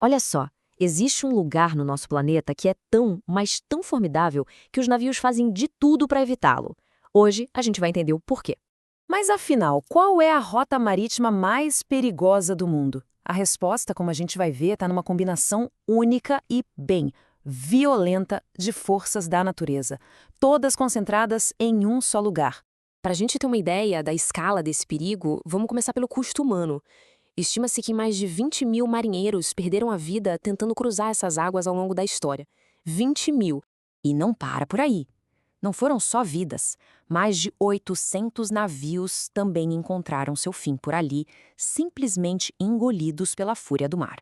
Olha só, existe um lugar no nosso planeta que é tão, mas tão formidável que os navios fazem de tudo para evitá-lo. Hoje a gente vai entender o porquê. Mas afinal, qual é a rota marítima mais perigosa do mundo? A resposta, como a gente vai ver, está numa combinação única e, bem, violenta de forças da natureza, todas concentradas em um só lugar. Para a gente ter uma ideia da escala desse perigo, vamos começar pelo custo humano. Estima-se que mais de 20 mil marinheiros perderam a vida tentando cruzar essas águas ao longo da história. 20 mil. E não para por aí. Não foram só vidas. Mais de 800 navios também encontraram seu fim por ali, simplesmente engolidos pela fúria do mar.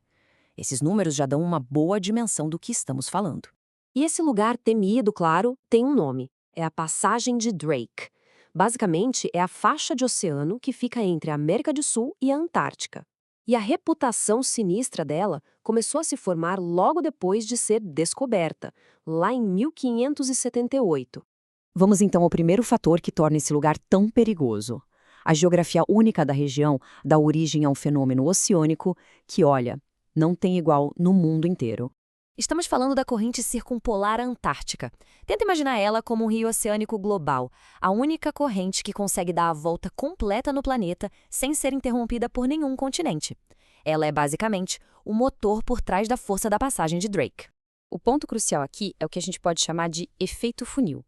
Esses números já dão uma boa dimensão do que estamos falando. E esse lugar temido, claro, tem um nome. É a Passagem de Drake. Basicamente, é a faixa de oceano que fica entre a América do Sul e a Antártica. E a reputação sinistra dela começou a se formar logo depois de ser descoberta, lá em 1578. Vamos então ao primeiro fator que torna esse lugar tão perigoso. A geografia única da região dá origem a um fenômeno oceânico que, olha, não tem igual no mundo inteiro. Estamos falando da corrente circumpolar antártica. Tenta imaginar ela como um rio oceânico global, a única corrente que consegue dar a volta completa no planeta sem ser interrompida por nenhum continente. Ela é basicamente o motor por trás da força da passagem de Drake. O ponto crucial aqui é o que a gente pode chamar de efeito funil.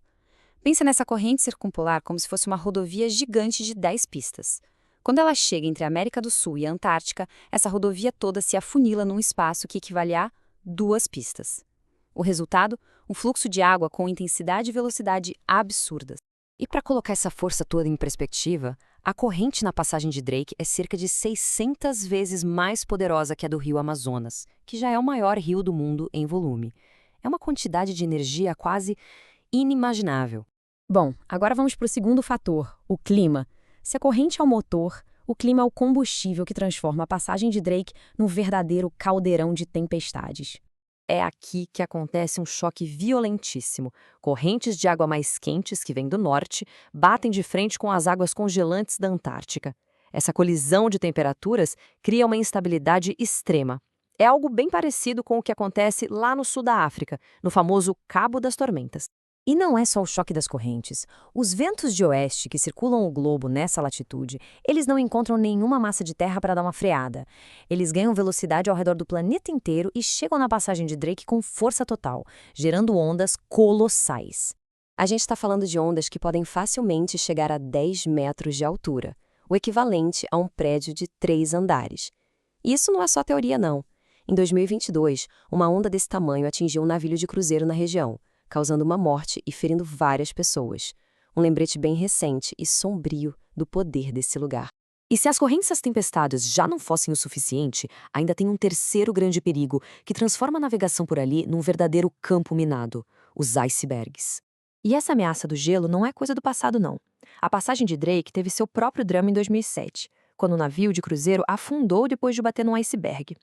Pensa nessa corrente circumpolar como se fosse uma rodovia gigante de 10 pistas. Quando ela chega entre a América do Sul e a Antártica, essa rodovia toda se afunila num espaço que equivale a 2 pistas. O resultado? Um fluxo de água com intensidade e velocidade absurdas. E para colocar essa força toda em perspectiva, a corrente na passagem de Drake é cerca de 600 vezes mais poderosa que a do rio Amazonas, que já é o maior rio do mundo em volume. É uma quantidade de energia quase inimaginável. Bom, agora vamos para o segundo fator, o clima. Se a corrente é o motor, o clima é o combustível que transforma a passagem de Drake num verdadeiro caldeirão de tempestades. É aqui que acontece um choque violentíssimo. Correntes de água mais quentes, que vêm do norte, batem de frente com as águas congelantes da Antártica. Essa colisão de temperaturas cria uma instabilidade extrema. É algo bem parecido com o que acontece lá no sul da África, no famoso Cabo das Tormentas. E não é só o choque das correntes. Os ventos de oeste que circulam o globo nessa latitude, eles não encontram nenhuma massa de terra para dar uma freada. Eles ganham velocidade ao redor do planeta inteiro e chegam na passagem de Drake com força total, gerando ondas colossais. A gente está falando de ondas que podem facilmente chegar a 10 metros de altura, o equivalente a um prédio de 3 andares. Isso não é só teoria, não. Em 2022, uma onda desse tamanho atingiu um navio de cruzeiro na região, causando uma morte e ferindo várias pessoas. Um lembrete bem recente e sombrio do poder desse lugar. E se as correntes das tempestades já não fossem o suficiente, ainda tem um terceiro grande perigo que transforma a navegação por ali num verdadeiro campo minado: os icebergs. E essa ameaça do gelo não é coisa do passado, não. A passagem de Drake teve seu próprio drama em 2007, quando o navio de cruzeiro afundou depois de bater num iceberg.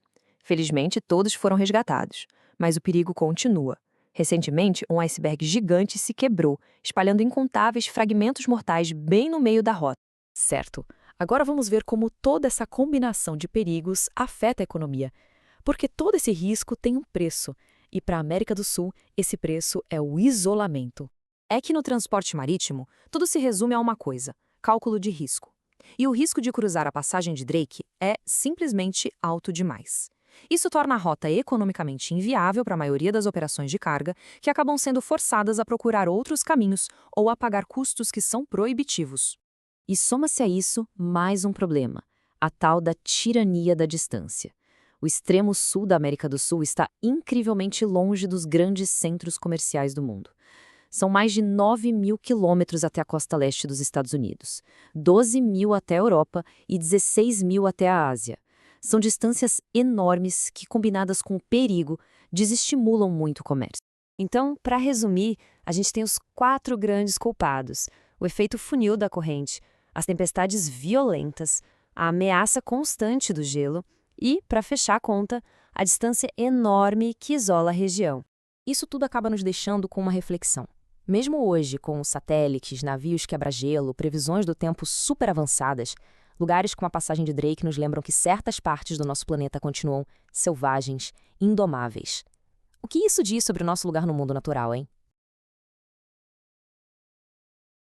Felizmente, todos foram resgatados, mas o perigo continua. Recentemente, um iceberg gigante se quebrou, espalhando incontáveis fragmentos mortais bem no meio da rota. Certo. Agora vamos ver como toda essa combinação de perigos afeta a economia. Porque todo esse risco tem um preço. E para a América do Sul, esse preço é o isolamento. É que no transporte marítimo, tudo se resume a uma coisa: cálculo de risco. E o risco de cruzar a passagem de Drake é simplesmente alto demais. Isso torna a rota economicamente inviável para a maioria das operações de carga, que acabam sendo forçadas a procurar outros caminhos ou a pagar custos que são proibitivos. E soma-se a isso mais um problema: a tal da tirania da distância. O extremo sul da América do Sul está incrivelmente longe dos grandes centros comerciais do mundo. São mais de 9 mil quilômetros até a costa leste dos Estados Unidos, 12 mil até a Europa e 16 mil até a Ásia. São distâncias enormes que, combinadas com o perigo, desestimulam muito o comércio. Então, para resumir, a gente tem os 4 grandes culpados: o efeito funil da corrente, as tempestades violentas, a ameaça constante do gelo e, para fechar a conta, a distância enorme que isola a região. Isso tudo acaba nos deixando com uma reflexão. Mesmo hoje, com satélites, navios quebra-gelo, previsões do tempo super avançadas, Lugares como a passagem de Drake nos lembram que certas partes do nosso planeta continuam selvagens, indomáveis. O que isso diz sobre o nosso lugar no mundo natural, hein?